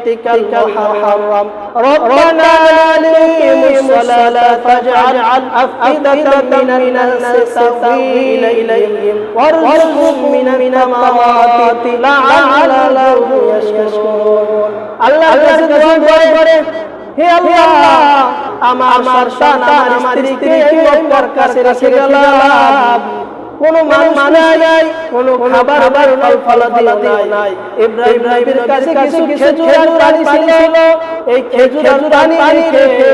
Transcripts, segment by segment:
بيتك المحرم ربنا ليقيموا الصلاة فاجعل أفئدة من الناس تهوي إليهم وارزقهم من الثمرات لعلهم يشكرون আল্লাহ কাছে দোয়া করে হে আল্লাহ আমার সন্তান আমার স্ত্রীকে এই মক্কার কাছে রেখে গেলাম কোনো মানুষ নাই কোনো খাবার ফলাদি নাই ইব্রাহিমের কাছে কিছু খেজুর পানি ছিল এই খেজুর পানি খেয়ে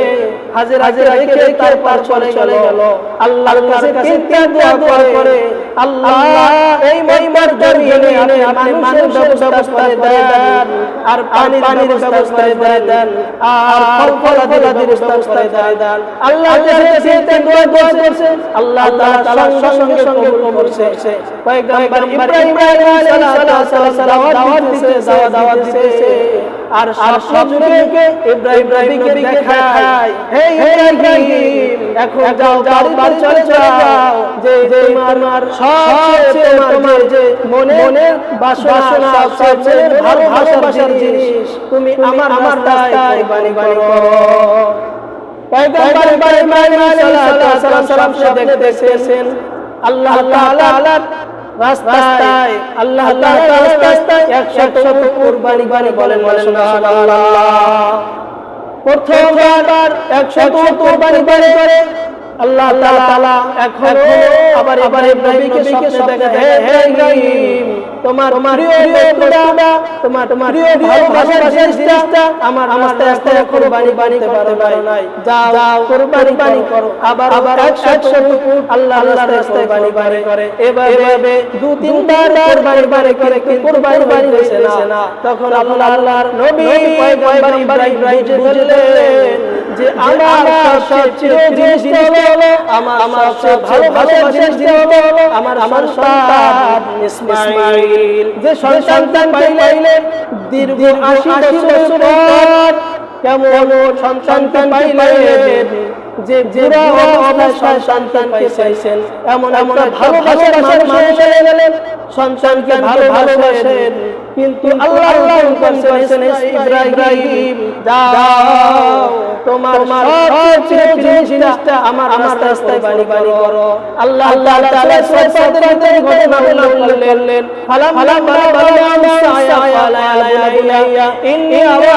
হাজিরা রেখে তারপর চলে গেল আল্লাহর কাছে দোয়া করে আল্লাহ এই মক্কার জমিনে আপনি মানুষের ব্যবস্থা করে দেন আর পানির ব্যবস্থা করে দেন আর ফলাদির ব্যবস্থা করে দেন আল্লাহ কাছে দোয়া করছে আল্লাহ তাআলা সঙ্গে সঙ্গে করছে পয়গম্বর ইব্রাহিম আলাইহিস সালাম দাওয়াত দিতেছে আর সূর্যকে ইব্রাহিম নবীকে দেখায় হে ইব্রাহিম এখন যাও বাড়ি চলে যাও যে তোমার সবচেয়ে তোমার যে মনের বাসনা সবচেয়ে ভালোবাসার জিনিস তুমি আমার রাস্তায় বাণী করো পয়গম্বর ইব্রাহিম আলাইহিস সালাম দেখতেছেন আল্লাহ তাআলার রাস্তায় আল্লাহ তাআলার রাস্তায় 100 কুরবানি বলেন সুবহানাল্লাহ প্রথমবার 100 কুরবানি করে আল্লাহ তাআলা এখন আবার নবীকে স্বপ্নে দেখায় হে ইব্রাহিম তোমার প্রিয় বন্ধুরা তোমার প্রিয় ভালোবাসার জিনিসটা আমার রাস্তায় কুরবানি করতে পারো নাই যাও কুরবানি করো আবার 100 আল্লাহর রাস্তায় কুরবানি করে এভাবে 2-3 বার কুরবানি করে কুরবানি হইছে না তখন আল্লাহর নবী পয়গম্বর ইব্রাহিম বুঝলেন যে আমার সবচেয়ে জিনিস হলো আমার সবচেয়ে ভালোবাসার জিনিস হলো আমার সন্তান ইসমাঈল যে সন্তান পাইলেন দীর্ঘ 80 বছর পর কেমন সন্তান পাইলেন যে বুড়া অবস্থায় সন্তানকে চাইছেন এমন ভালোবাসার মানুষ চলে গেলেন সন্তানকে ভালোবাসেন কিন্তু আল্লাহ বলেছেন ইব্রাহিম যাও তোমার সবচেয়ে জিনিসটা আমার রাস্তায় বাণী করো আল্লাহ তাআলা সফরের ঘটনা বললেন ফালাম্মা বালাগা আলাইয়া ইন্নী আরা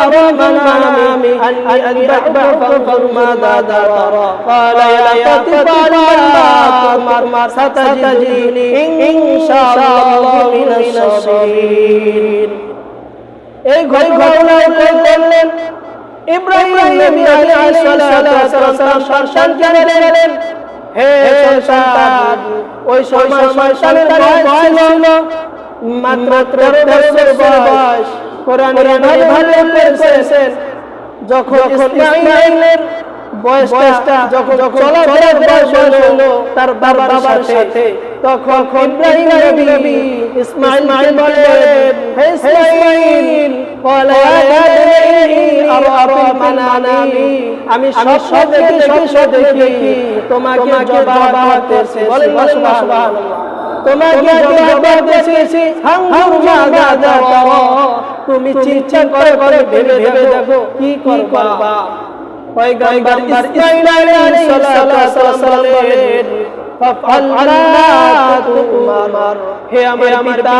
মানামি আন্নী আযবাহু ফানজুর মাযা তারা قال يا فاطمة ستجدني إن شاء الله من الصابرين এই ঘটনা বললেন ইব্রাহিম নবী আলাইহিস সালাম সন্তানকে বললেন হে সন্তান ওই সময় সন্তানের বয়স ছিল মাত্র 13 বছর বয়স কোরআনের ভালো করেছেন যখন ইসমাঈলের বয়সটা যখন চলাফেরার বয়স হলো তার বাবার সাথে তখন ইব্রাহিম নবী ইসমাঈল বলেন হে ইসমাঈল ক্বালা ইয়া বনী আরা মানামি আমি সব দেখি তোমাকে জবাব করতেছে বলেন সুবহানাল্লাহ তোমাকে জবাব দিয়েছি তুমি চিন্তা করে ভেবে দেখো কি করবা পয়গম্বর ইসমাঈল আলাইহিস সালাম বলেন ফাফআলনা তুমার হে আমার পিতা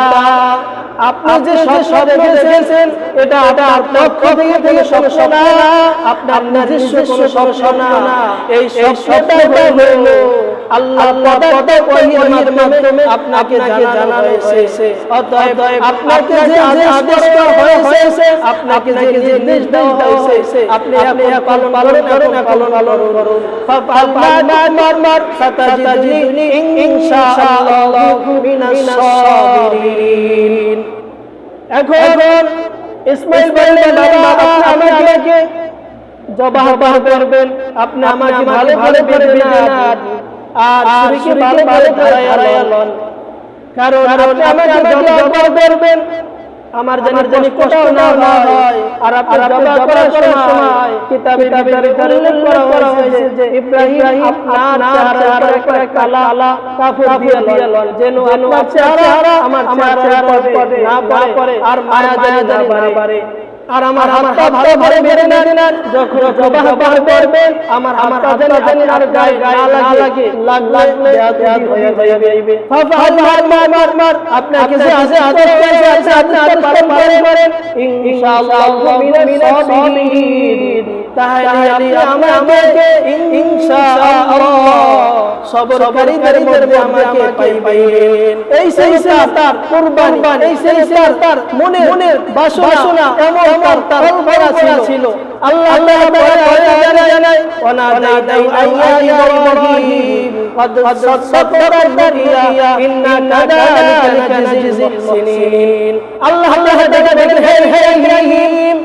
আপনি যে সব দেখেছেন এটা আপনার পক্ষ থেকে সমস্যা না আপনার নিজস্ব কোনো সমস্যা না এই সবটা হলো আল্লাহ ওহীর মাধ্যমে আপনাকে জানানো হয়েছে অতএব আপনাকে যে আদেশ করা হয়েছে আপনাকে যে নির্দেশ দেওয়া হয়েছে আপনি পালন করুন ফাফআলনা সাতাজিদুনি ইনশাআল্লাহু মিনাস সাবিরিন এখন ইসমাঈল বললেন বাবা আমাকে জবাব করবেন আপনি আমাকে ভালো করবেন আর স্ত্রীকে ভালো ধরাইলেন কারণ আপনি আমাকে জবাব করবেন আমার জানি কষ্ট না হয় আর আপনি জবাব করার সময় কিতাবে উল্লেখ করা হয়েছে যে ইব্রাহিম আপনার চেহারার কালা কাপড় দিয়ে দিলেন যেন আপনার চেহারা আমার চেহারার পরে না পড়ে আর মায়া না বাড়ে আর আমার হাতটা ভালো ভালো বেঁধে নেন, যখন জবাহ করবেন আমার হাতটা যেন আর গায়ে না লাগে, লাগলে হয়ে যাবে। ফাফাল আপনাকে যে আছে আদেশ করেছে আপনি আদেশ পালন করেন, ইনশাআল্লাহ মিনাস সাবিরিন। তাহলে আপনি আমাকে ইনশাআল্লাহ সবরকারীদের মধ্যে আমাকে পাইবেন। এই সেই তার কুরবানি, এই সেই তার মনের বাসনা এমন তার কল্পনা ছিল। আল্লাহ তাআলা জানায় ওয়ানাদাইনা ইয়া ইব্রাহিম قد صدقت الرؤيا إنا كذلك نجزي المحسنين। আল্লাহ দেখেন হে ইব্রাহিম,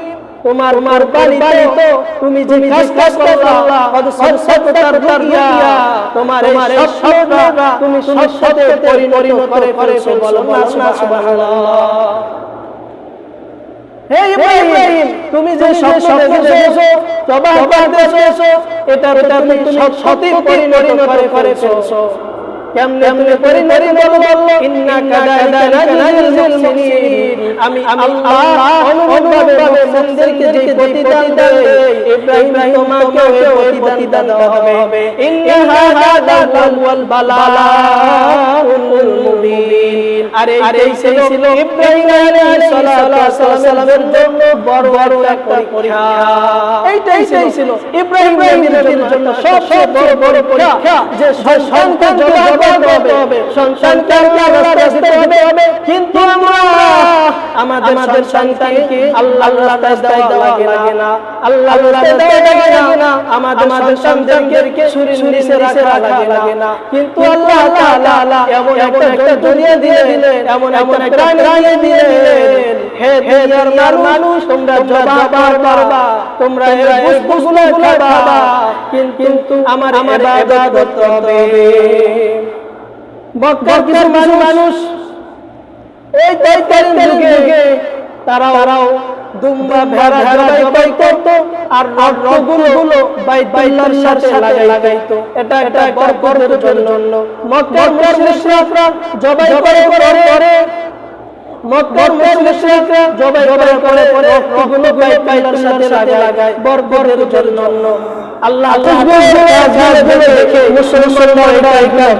তোমার কুরবানি তো তুমি যে কাজ করলা, قد صدقت الرؤيا, তোমার এই স্বপ্নটা তুমি সত্যতে পরিণত করেছো। বলো না সুবহানাল্লাহ। হে ইব্রাহিম, তুমি যে স্বপ্ন দেখেছো, জবাহ করতেছো, এটা তুমি সত্যি পরিণত করেছো। কেমনে তুমি পরিণত বললো, ইন্না কাযালিকা নাজজিল মুহসিনিন, আমি আল্লাহ অনুরূপভাবে মুহসিনদেরকে যে প্রতিদান দেই, ইব্রাহিম তোমাকেও ওই প্রতিদান দেওয়া হবে। ইন্না হাযা হুয়াল বালাউল মুবিন। আরে এই ছিল ইব্রাহিম আলাইহিস সালামের জন্য বড় একটা পরীক্ষা। এইটাই ছিল ইব্রাহিম নবীর জন্য সবচেয়ে বড় পরীক্ষা, যে সন্তানকে জবাহ করতে হবে, সন্তানকে আল্লাহর রাস্তায় দিতে হবে। কিন্তু আমরা আমাদের সন্তানকে আল্লাহর রাস্তায় দেওয়া লাগে না, আল্লাহর রাস্তায় দেওয়া লাগে না, আমাদের সন্তানকে সুরিনিসে রাখা লাগে না। কিন্তু আল্লাহ তাআলা এমন একটা দুনিয়া দিলেন, এমন একটা প্রাণী দিলেন, হে দুনিয়ার মানুষ, তোমরা জবাহ করবা, তোমরা এই গোশতগুলো খাবা, কিন্তু আমার ইবাদত করতে হবে। মক্কার কিছু মানুষ এই তৎকালীন যুগে তারাও দুম্বা ভেড়া জবাই করত, আর রক্তগুলো বাইতুল্লাহর সাথে লাগাইতো। এটা বরকতের জন্য। মক্কার মুশরিকরা জবাই করে মক্কার মুশরিকরা জবাই করে রক্তগুলো বাইতুল্লাহর সাথে লাগায় বরকতের জন্য। আল্লাহ দেখে মুসলমানরা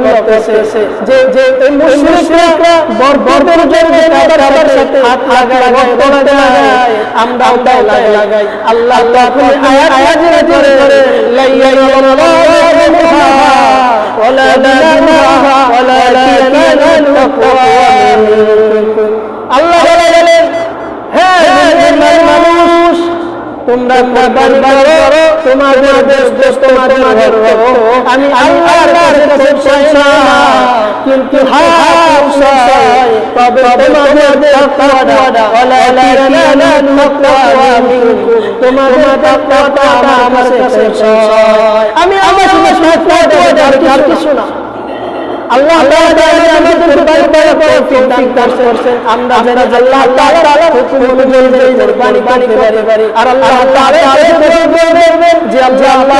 করতেছে যে এই মুশরিকরা বরকতের জন্য কাবার সাথে হাত লাগায়, আমরাও লাগাই। আল্লাহ আয়াত করে লা ইয়াল্লাহু ওয়ালা দিনাহা ওয়ালাকিন তাকওয়া মিনকুম। আল্লাহ বলেন, হে মানুষ, তোমরা কুরবানি করো, তোমাদের দেশ তোমাদের রক্ত আমি আল্লাহর কাছে চাই না, কিন্তু হাত চাই, তবে তোমাদের তাকওয়াটা ওয়ালাকিন তাকওয়া মিনকুম, তোমাদের তাকওয়াটা আমার কাছে চাই। আমি আমার তাকওয়া আর কিছু না। আল্লাহ তাআলা আমাদের কুরবানি করার তৌফিক দান করেছেন। আমরা যেন আল্লাহ তাআলার হুকুম অনুযায়ী কুরবানি করতে পারি। আর আল্লাহ তাআলা যে আল্লাহ